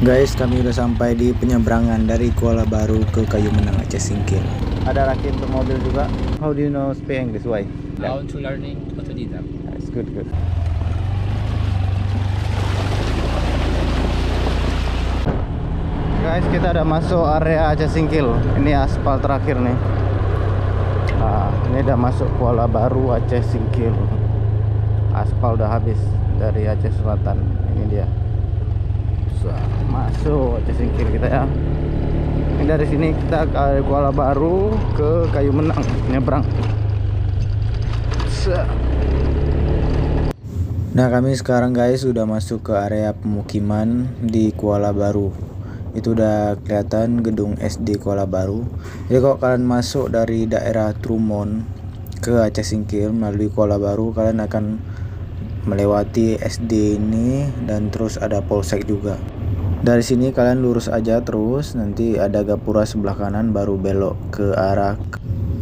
Guys, kami udah sampai di penyeberangan dari Kuala Baru ke Kayu Menang Aceh Singkil. Ada rakit untuk mobil juga. How do you know speak English? Why? I want to learning autodidact. It's good. Guys, kita udah masuk area Aceh Singkil. Ini aspal terakhir nih. Ini udah masuk Kuala Baru Aceh Singkil. Aspal udah habis dari Aceh Selatan. Ini dia. Masuk Aceh Singkil kita ya. Ini dari sini kita ke Kuala Baru ke Kayu Menang, nyebrang. Nah, kami sekarang guys sudah masuk ke area pemukiman di Kuala Baru. Itu udah kelihatan gedung SD Kuala Baru. Jadi kalau kalian masuk dari daerah Trumon ke Aceh Singkil melalui Kuala Baru, kalian akan melewati SD ini dan terus ada polsek juga. Dari sini kalian lurus aja terus, nanti ada gapura sebelah kanan baru belok ke arah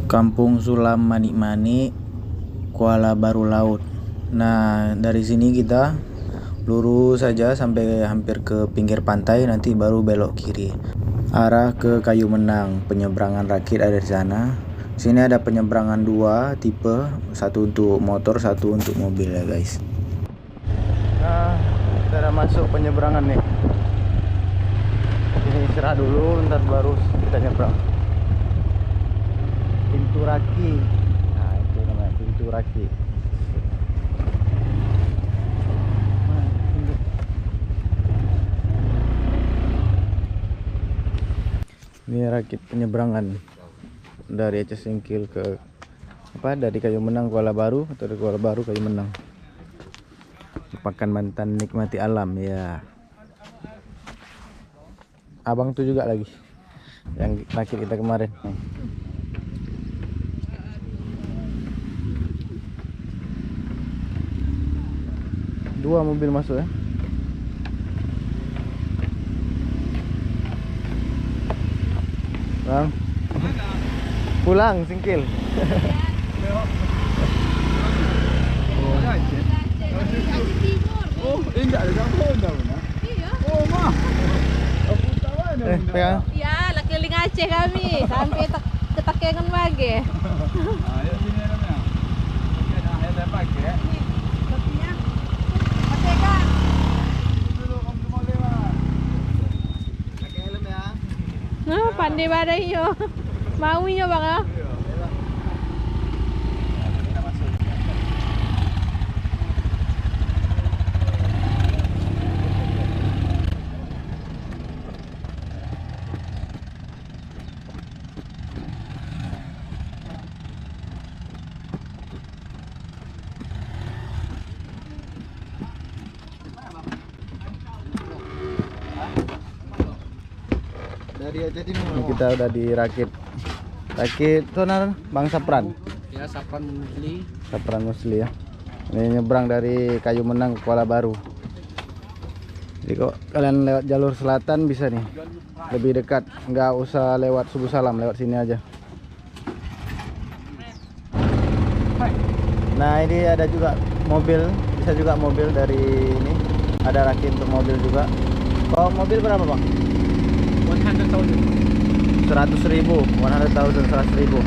Kampung Sulam Manik-Manik, Kuala Baru Laut. Nah, dari sini kita lurus saja sampai hampir ke pinggir pantai, nanti baru belok kiri arah ke Kayu Menang. Penyeberangan rakit ada di sana. Sini ada penyeberangan dua tipe, satu untuk motor, satu untuk mobil ya guys. Nah, kita udah masuk penyeberangan nih. Ini istirahat dulu, ntar baru kita nyebrang. Pintu Raki. Nah, itu namanya Pintu Raki. Ini rakit penyeberangan dari Aceh Singkil ke dari Kayu Menang Kuala Baru atau dari Kuala Baru Kayu Menang. Lupakan mantan, nikmati alam ya. Abang tuh juga lagi yang rakit kita kemarin. Dua mobil masuk ya. Bang, pulang Singkil. Oh, enggak ada campur dah benar. Iya. Oh, mah. Aku tahu ada. Pegang. Ya, lah keliling Aceh kami sampai ke Takengon Bage. Ayo sini namanya. Okey, dah ada pakai. Nih, kopinya. Pakai kan? Dulu kamu semua lewat. Pakai helm ya. Nah, pandai badainya. Maunya Bang ya. Dari Aceh Timur. Ini kita udah di rakit sonar Bang Sapran. Ya, Sapran Musli. Sapran Musli ya. Ini nyebrang dari Kayu Menang ke Kuala Baru. Jadi kok kalian lewat jalur selatan bisa nih, lebih dekat, nggak usah lewat Subuh Salam, lewat sini aja. Nah, ini ada juga mobil, bisa juga mobil dari ini, ada rakit untuk mobil juga. Kalau mobil berapa Bang? 100,000. 100.000, 100.000.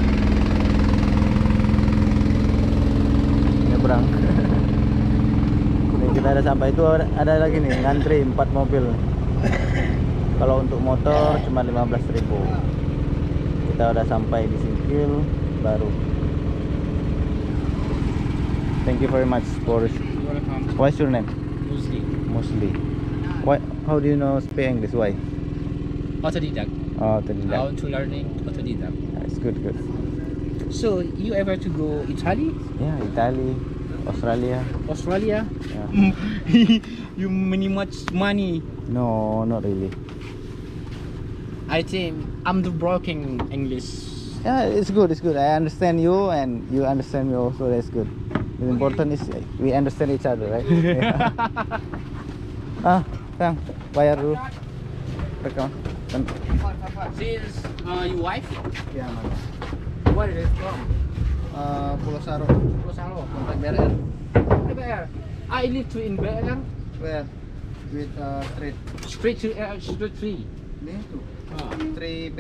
Nyebrang. Ini kita ada sampai itu, ada lagi nih ngantri 4 mobil. Kalau untuk motor cuma 15.000. Kita udah sampai di Singkil baru. Thank you very much for. Welcome. What's your name? Musli. Musli. Why? How do you know speak English? Why? Autodidact. Oh, I tidak. want to learning autodidact. It's good. So, you ever to go Italy? Yeah, Italy, Australia. Australia? Yeah. You many much money. No, not really. I think I'm the broken English. Yeah, it's good. I understand you and you understand me also. That's good. The important is we understand each other, right? Yeah. Kang, bayar dulu. Rekam. Since your wife, Ya, mana? where is it from? Pulau Saro. Pulau Salo, kontak BRR. BRR. I live to in BRR. Where? with straight. Straight to straight 3. Me too. Ah. 3B,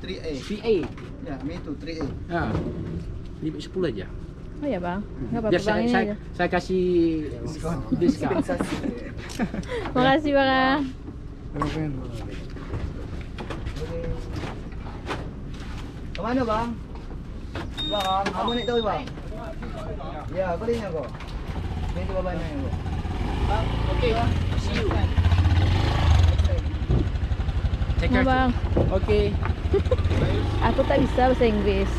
3A. 3A. Ya, me too, 3A. Ah. 10 aja. Oh ya bang, nggak apa-apa Biar bang, ini aja. saya kasih diskon. Makasih bang. Kemana bang? Bang, kamu naik tahu bang? Ya, belinya kok. Ini coba banyak kok. Bang, oke. See you. Take Mau care. bang, Oke. aku tak bisa bahasa Inggris.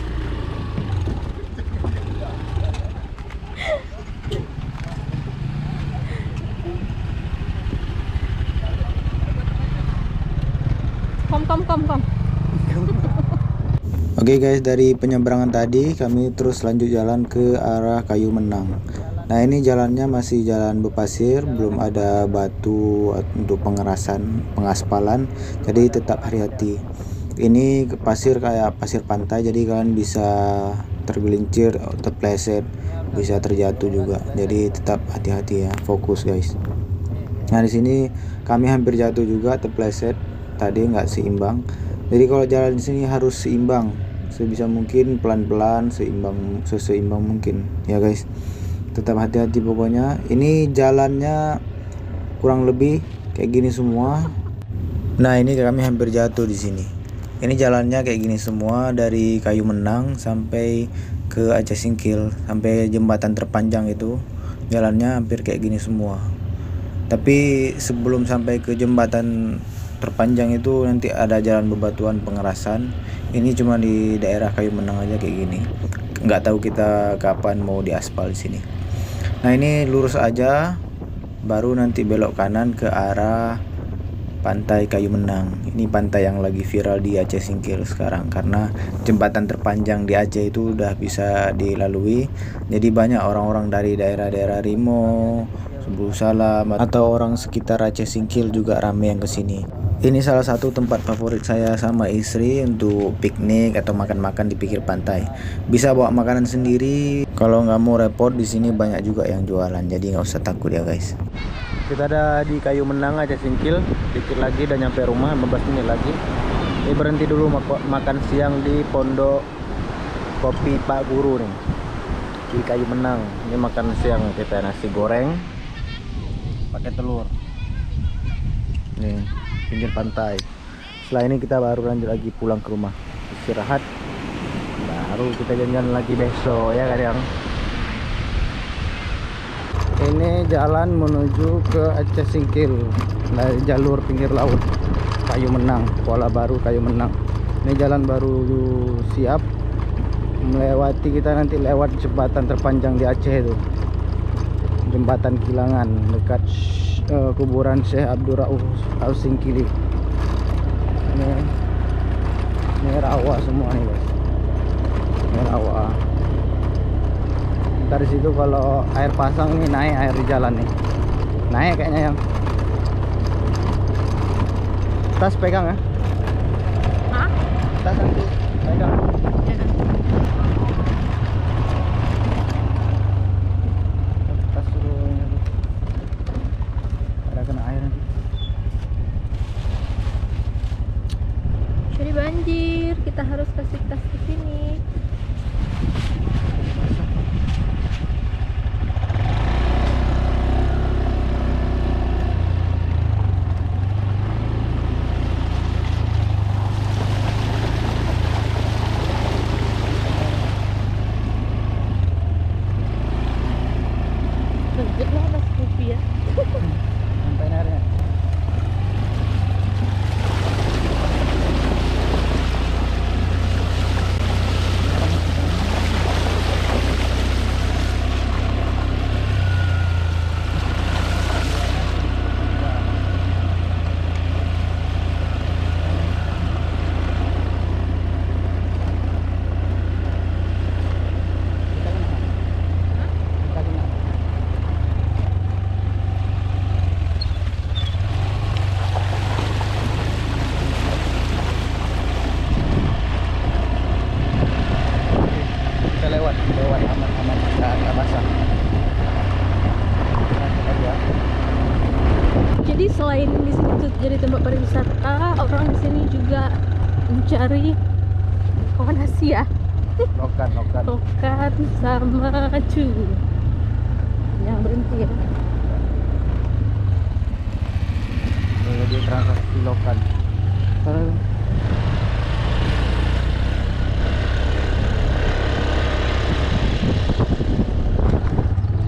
Kom. Oke guys, dari penyeberangan tadi kami terus lanjut jalan ke arah Kayu Menang. Nah ini jalannya masih jalan berpasir, belum ada batu untuk pengaspalan, jadi tetap hati-hati. Ini pasir kayak pasir pantai, jadi kalian bisa tergelincir, terpleset, bisa terjatuh juga. Jadi tetap hati-hati ya, fokus guys. Nah di sini kami hampir jatuh juga, terpleset tadi, nggak seimbang. Jadi kalau jalan di sini harus seimbang, sebisa mungkin pelan-pelan, seseimbang mungkin ya guys. Tetap hati-hati pokoknya. Ini jalannya kurang lebih kayak gini semua. Nah ini kami hampir jatuh di sini. Ini jalannya kayak gini semua, dari Kayu Menang sampai ke Aceh Singkil, sampai jembatan terpanjang itu jalannya hampir kayak gini semua. Tapi sebelum sampai ke jembatan terpanjang itu nanti ada jalan bebatuan pengerasan. Ini cuma di daerah Kayu Menang aja kayak gini. Nggak tahu kita kapan mau diaspal di sini. Nah ini lurus aja, baru nanti belok kanan ke arah Pantai Kayu Menang. Ini pantai yang lagi viral di Aceh Singkil sekarang karena jembatan terpanjang di Aceh itu udah bisa dilalui. Jadi banyak orang-orang dari daerah-daerah Rimo, Sumber Salam, atau orang sekitar Aceh Singkil juga rame yang kesini. Ini salah satu tempat favorit saya sama istri untuk piknik atau makan-makan di pinggir pantai. Bisa bawa makanan sendiri. Kalau nggak mau repot, di sini banyak juga yang jualan. Jadi nggak usah takut ya guys. Kita ada di Kayu Menang Aceh Singkil. Dikit lagi dan nyampe rumah, 15 menit lagi. Ini berhenti dulu makan siang di Pondok Kopi Pak Guru nih, di Kayu Menang. Ini makan siang kita nasi goreng pakai telur. Nih pinggir pantai. Setelah ini kita baru lanjut lagi pulang ke rumah, istirahat, baru kita jalan-jalan lagi besok ya kadang. Ini jalan menuju ke Aceh Singkil dari jalur pinggir laut Kayu Menang, Kuala Baru Kayu Menang. Ini jalan baru siap melewati, kita nanti lewat jembatan terpanjang di Aceh itu, jembatan Kilangan dekat kuburan Syekh Abdul Rauf Al-Singkili. Ini rawa semua nih guys, ini rawa. Dari situ kalau air pasang nih, naik air di jalan nih, naik kayaknya yang tas pegang ya. Hah? Tas nanti pegang. Tas suruh ada kena air nanti. Jadi banjir, kita harus kasih tas ke sini. Legit lah tas kopi ya. Sampai airnya. pariwisata. Orang di sini juga mencari kawan Asia, Lokan. lokan sama cu yang berhenti ya. Jadi transaksi lokan.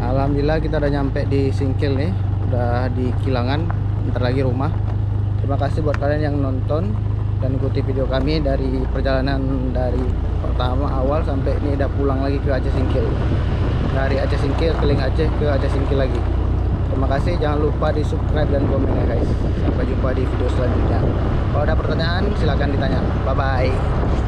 Alhamdulillah kita udah nyampe di Singkil nih, udah di Kilangan, bentar lagi rumah. Terima kasih buat kalian yang nonton dan ikuti video kami dari perjalanan dari pertama awal sampai ini udah pulang lagi ke Aceh Singkil. Dari Aceh Singkil keliling Aceh ke Aceh Singkil lagi. Terima kasih, jangan lupa di subscribe dan komen ya guys. Sampai jumpa di video selanjutnya. Kalau ada pertanyaan silahkan ditanya. Bye bye.